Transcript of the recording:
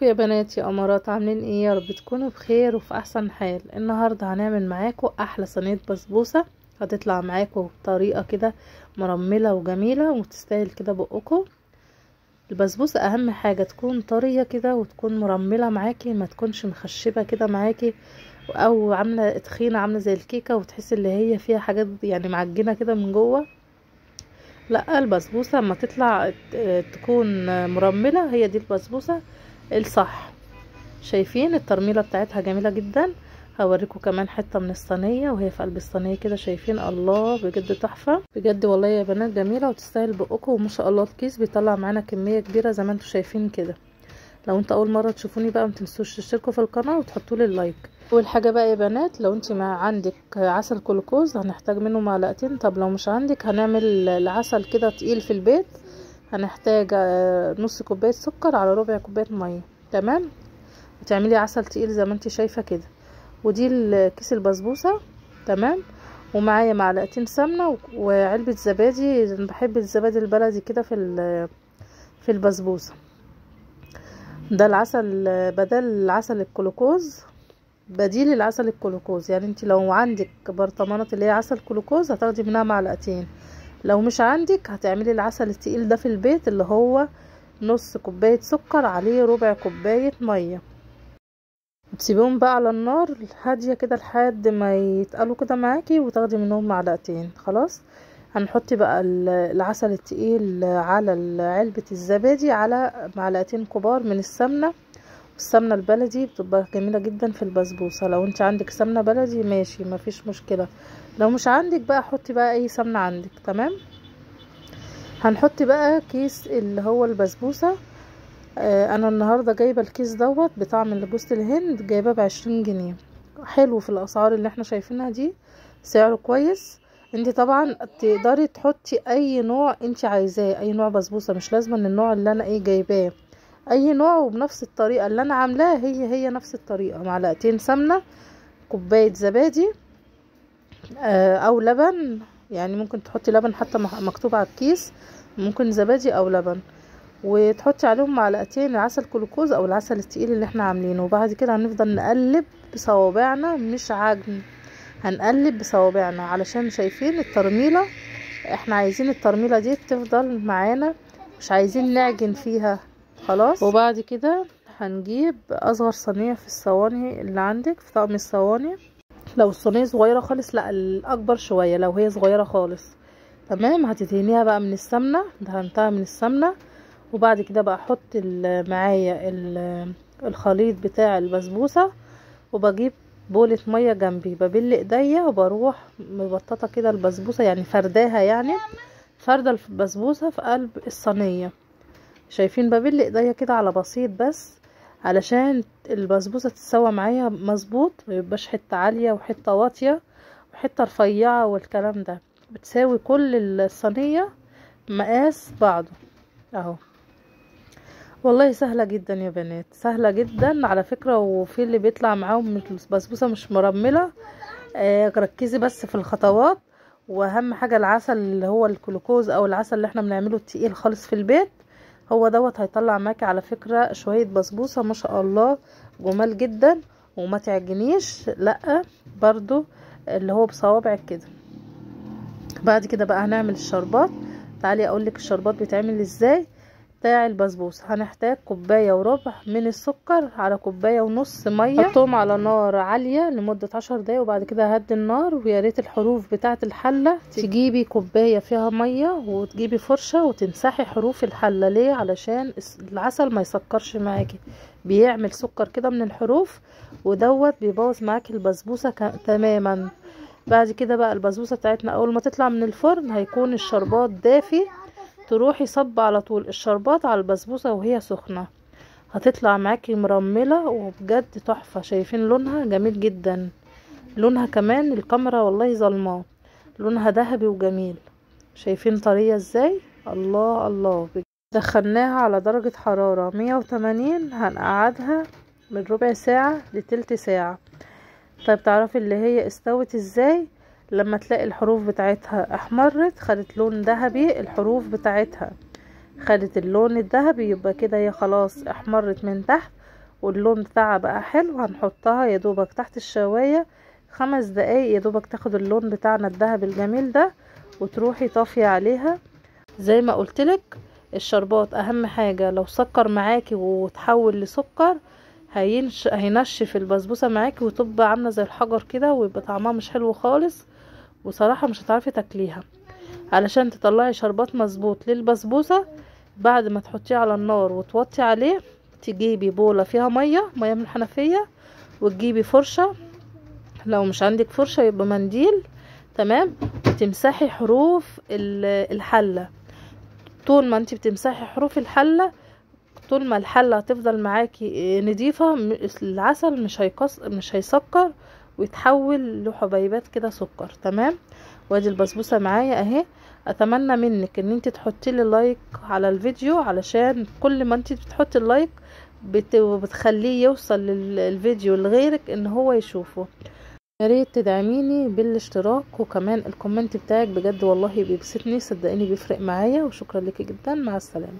يا بنات يا امارات، عاملين ايه؟ يا رب تكونوا بخير وفي احسن حال. النهارده هنعمل معاكم احلى صينيه بسبوسه. هتطلع معاكم بطريقه كده مرمله وجميله وتستاهل كده بقكم. البسبوسه اهم حاجه تكون طريه كده وتكون مرمله معاكي، ما تكونش مخشبه كده معاكي او عامله تخينه عامله زي الكيكه وتحسي اللي هي فيها حاجات يعني معجنه كده من جوه. لا، البسبوسه اما تطلع تكون مرمله، هي دي البسبوسه الصح. شايفين الترميله بتاعتها جميله جدا. هوريكم كمان حته من الصينيه وهي في قلب الصينيه كده. شايفين؟ الله، بجد تحفه بجد والله يا بنات، جميله وتستاهل بقكم. وما شاء الله الكيس بيطلع معانا كميه كبيره زي ما انتم شايفين كده. لو انت اول مره تشوفوني بقى متنسوش تشتركوا في القناه وتحطوا لي اللايك. اول حاجه بقى يا بنات، لو انت ما عندك عسل كلوكوز هنحتاج منه معلقتين. طب لو مش عندك هنعمل العسل كده تقيل في البيت. هنحتاج نص كوبايه سكر على ربع كوبايه ميه. تمام، وتعملي عسل تقيل زي ما انت شايفه كده. ودي كيس البسبوسه. تمام، ومعايا معلقتين سمنه وعلبه زبادي. بحب الزبادي البلدي كده في البسبوسه. ده العسل بدل العسل الكلوكوز، بديل العسل الكلوكوز. يعني انت لو عندك برطمانات اللي هي عسل كلوكوز هتاخدي منها معلقتين. لو مش عندك هتعملي العسل التقيل ده في البيت، اللي هو نص كوبايه سكر عليه ربع كوبايه ميه. تسيبيهم بقى على النار هاديه كده لحد ما يتقلوا كده معاكي وتاخدي منهم معلقتين. خلاص، هنحط بقى العسل التقيل على علبة الزبادي على معلقتين كبار من السمنة. السمنة البلدي بتبقى جميلة جدا في البسبوسة. لو انت عندك سمنة بلدي ماشي، مفيش مشكلة. لو مش عندك بقى حطي بقى اي سمنة عندك. تمام، هنحط بقى كيس اللي هو البسبوسة. انا النهاردة جايبة الكيس دوت بطعم جوز الهند، جايبه ب20 جنيه. حلو في الاسعار اللي احنا شايفينها دي، سعره كويس. انت طبعا تقدري تحطي اي نوع انت عايزاه، اي نوع بسبوسه، مش لازم ان النوع اللي انا جايباه. اي نوع وبنفس الطريقه اللي انا عاملاها هي نفس الطريقه. معلقتين سمنه، كوبايه زبادي او لبن. يعني ممكن تحطي لبن حتى مكتوب على الكيس، ممكن زبادي او لبن. وتحطي عليهم معلقتين عسل كلوكوز او العسل التقيل اللي احنا عاملينه. وبعد كده هنفضل نقلب بصوابعنا، مش عجن، هنقلب بصوابعنا علشان شايفين الترميله. احنا عايزين الترميله دي تفضل معانا، مش عايزين نعجن فيها. خلاص، وبعد كده هنجيب اصغر صينيه في الصواني اللي عندك في طقم الصواني. لو الصينيه صغيره خالص، لا الاكبر شويه لو هي صغيره خالص. تمام، هتدهنيها بقى من السمنه، دهنتها من السمنه. وبعد كده بقى احط معايا الخليط بتاع البسبوسه. وبجيب بولة مية جنبي، ببل ايديا وبروح مبططة كده البسبوسة، يعني فرداها، يعني فردة البسبوسة في قلب الصينية. شايفين؟ ببل ايديا كده على بسيط بس علشان البسبوسة تتسوى معايا مظبوط، ميبقاش حتة عالية وحتة واطية وحتة رفيعة والكلام ده. بتساوي كل الصينية مقاس بعضه اهو. والله سهلة جدا يا بنات، سهلة جدا على فكرة. وفي اللي بيطلع معاهم البسبوسة مش مرملة. ركزي بس في الخطوات. واهم حاجة العسل اللي هو الجلوكوز او العسل اللي احنا بنعمله التقيل خالص في البيت، هو دوت هيطلع معاكي على فكرة شوية بسبوسة ما شاء الله جمال جدا. وما تعجنيش، لا، برضو اللي هو بصوابعك كده. بعد كده بقى هنعمل الشربات. تعالي اقولك الشربات بيتعمل ازاي. بتاع البسبوسه هنحتاج كوبايه وربع من السكر على كوبايه ونص ميه. حطهم على نار عاليه لمده 10 دقايق وبعد كده هدي النار. ويا ريت الحروف بتاعه الحله تجيبي كوبايه فيها ميه وتجيبي فرشه وتمسحي حروف الحله. ليه؟ علشان العسل ما يسكرش معاكي، بيعمل سكر كده من الحروف ودوت بيبوظ معاكي البسبوسه تماما. بعد كده بقى البسبوسه بتاعتنا اول ما تطلع من الفرن هيكون الشربات دافي، تروحي صب على طول الشربات على البسبوسه وهي سخنه، هتطلع معاكي مرمله وبجد تحفه. شايفين لونها جميل جدا؟ لونها كمان الكاميرا والله ظلماه، لونها ذهبي وجميل. شايفين طريه ازاي؟ الله الله. دخلناها على درجه حراره 180، هنقعدها من ربع ساعه لتلت ساعه. طيب تعرفي اللي هي استوت ازاي؟ لما تلاقي الحروف بتاعتها احمرت، خدت لون ذهبي، الحروف بتاعتها خدت اللون الذهبي، يبقى كده هي خلاص احمرت من تحت واللون بتاعها بقى حلو، هنحطها يا دوبك تحت الشواية 5 دقايق، يا دوبك تاخد اللون بتاعنا الذهبي الجميل ده، وتروحي طافية عليها. زي ما قلتلك الشربات اهم حاجة، لو سكر معاكي وتحول لسكر هينشف البسبوسة معاكي وتبقى عاملة زي الحجر كده، ويبقى طعمها مش حلو خالص، وصراحة مش هتعرفي تاكليها. علشان تطلعي شربات مظبوط للبسبوسة، بعد ما تحطيه على النار وتوطي عليه، تجيبي بولة فيها مية من الحنفية، وتجيبي فرشة، لو مش عندك فرشة يبقى منديل، تمام، وتمسحي حروف الحلة. طول ما انت بتمسحي حروف الحلة، طول ما الحلة هتفضل معاكي نضيفة، العسل مش هيسكر ويتحول لحبيبات كده سكر، تمام. وادي البسبوسة معايا اهي. اتمنى منك ان انت تحطي لي لايك على الفيديو، علشان كل ما انت بتحطي اللايك بتخليه يوصل للفيديو لغيرك ان هو يشوفه. يا ريت تدعميني بالاشتراك، وكمان الكومنت بتاعك بجد والله بيبسطني، صدقيني بيفرق معايا، وشكرا لك جدا، مع السلامة.